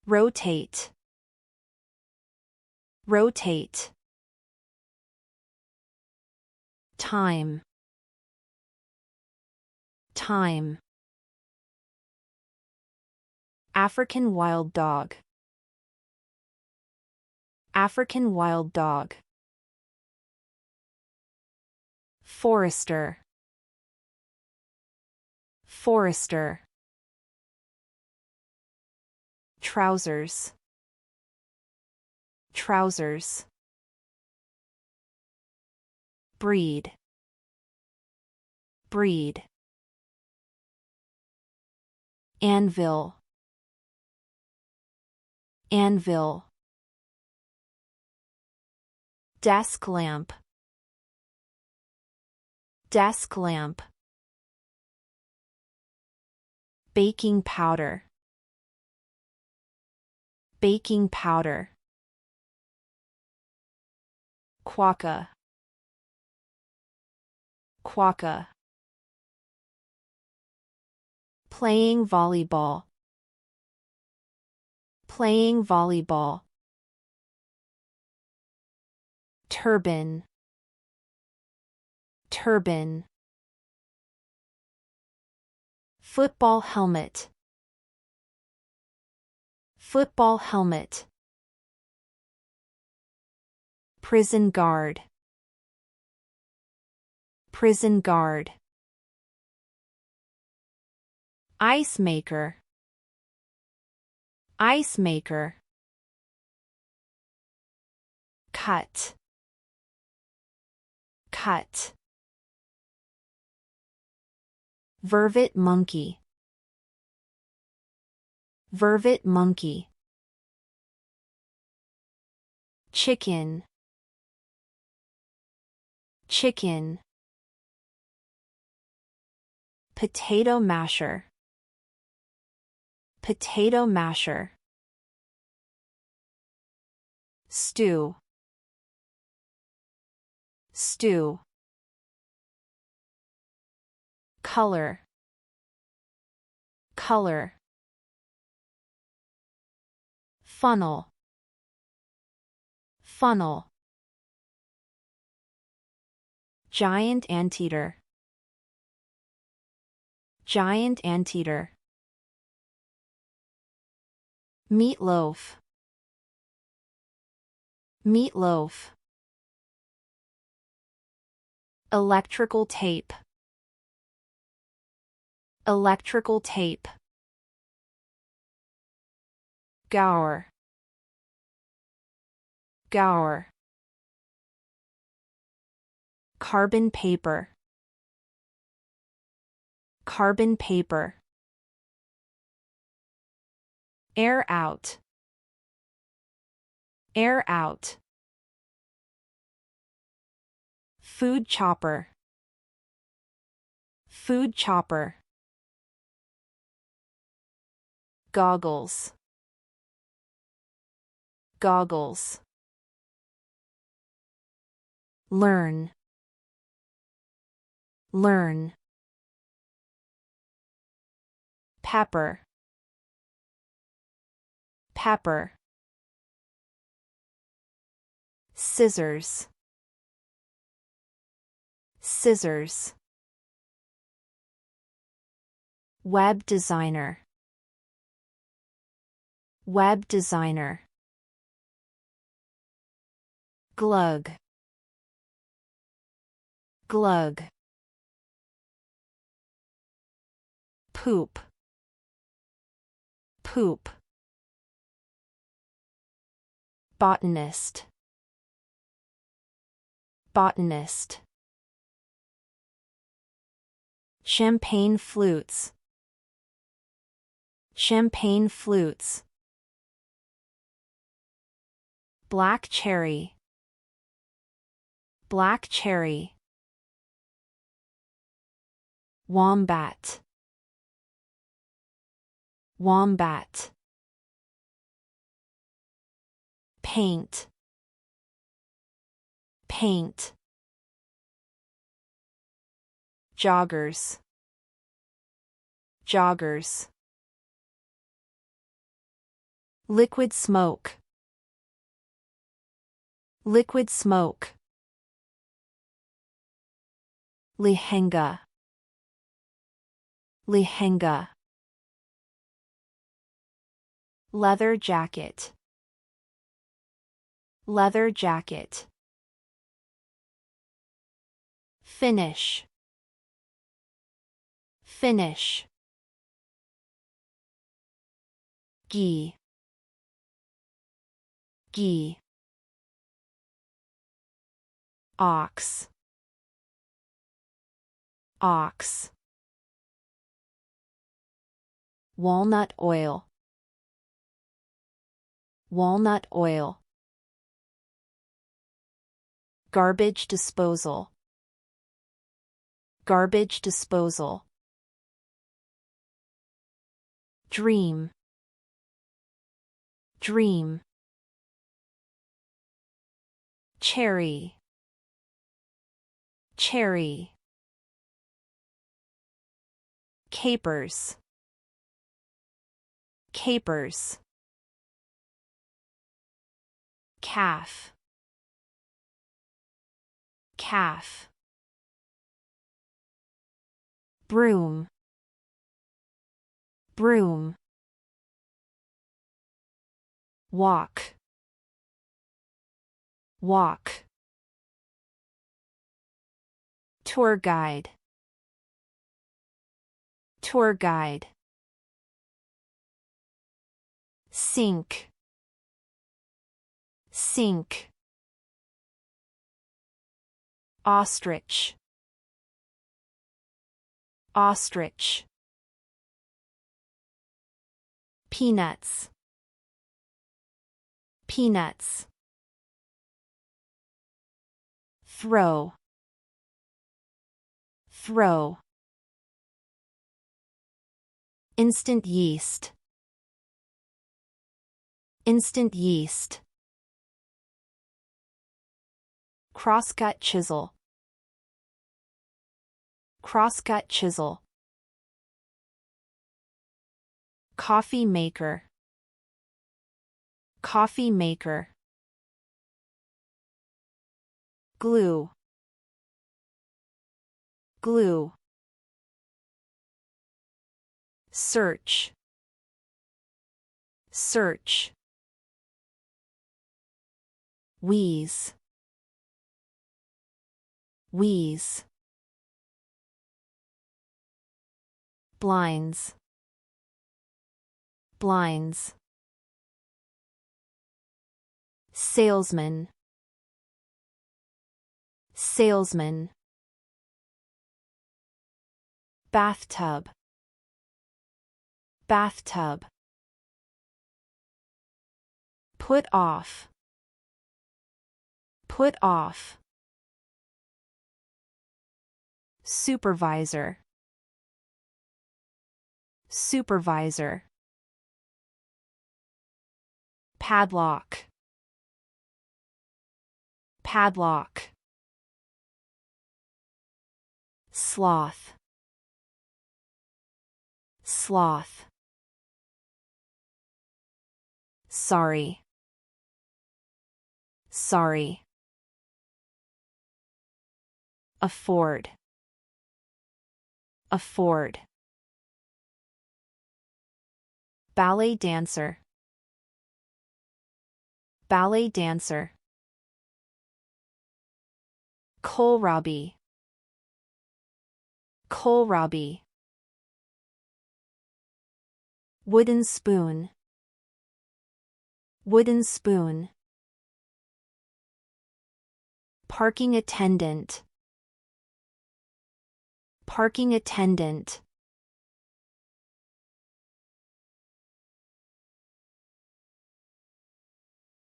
rotate, rotate. Time, time. African wild dog, African wild dog. Forester, forester. Trousers, trousers. Breed, breed. Anvil, anvil. Desk lamp, desk lamp. Baking powder, baking powder. Quokka, quokka. Playing volleyball, playing volleyball. Turban, turban. Football helmet, football helmet. Prison guard, prison guard. Ice maker, ice maker. Cut, cut. Vervet monkey, vervet monkey. Chicken, chicken. Potato masher, potato masher. Stew, stew. Color, color. Funnel, funnel. Giant anteater, giant anteater. Meatloaf, meatloaf. Electrical tape, electrical tape. Gour, gour. Carbon paper, carbon paper. Air out, air out. Food chopper, food chopper. Goggles, goggles. Learn, learn. Pepper, pepper. Scissors, scissors. Web designer, web designer. Glug, glug. Poop, poop. Botanist, botanist. Champagne flutes, champagne flutes. Black cherry, black cherry. Wombat, wombat. Paint, paint. Joggers, joggers. Liquid smoke. Liquid smoke. Lehenga. Lehenga. Leather jacket. Leather jacket. Finish. Finish. Ghee. Ghee. Ox. Ox. Walnut oil. Walnut oil. Garbage disposal. Garbage disposal. Dream. Dream. Cherry. Cherry. Capers. Capers. Calf. Calf. Broom. Broom. Walk. Walk. Tour guide. Tour guide. Sink. Sink. Ostrich. Ostrich. Peanuts. Peanuts. Throw. Throw. Instant yeast. Instant yeast. Crosscut chisel. Crosscut chisel. Coffee maker. Coffee maker. Glue. Glue. Search. Search. Wheeze. Wheeze. Blinds. Blinds. Salesman. Salesman. Bathtub. Bathtub. Put off. Put off. Supervisor. Supervisor. Padlock. Padlock. Sloth. Sloth. Sorry. Sorry. Afford. Afford. Ballet dancer. Ballet dancer. Kohlrabi. Kohlrabi. Wooden spoon. Wooden spoon. Parking attendant. Parking attendant.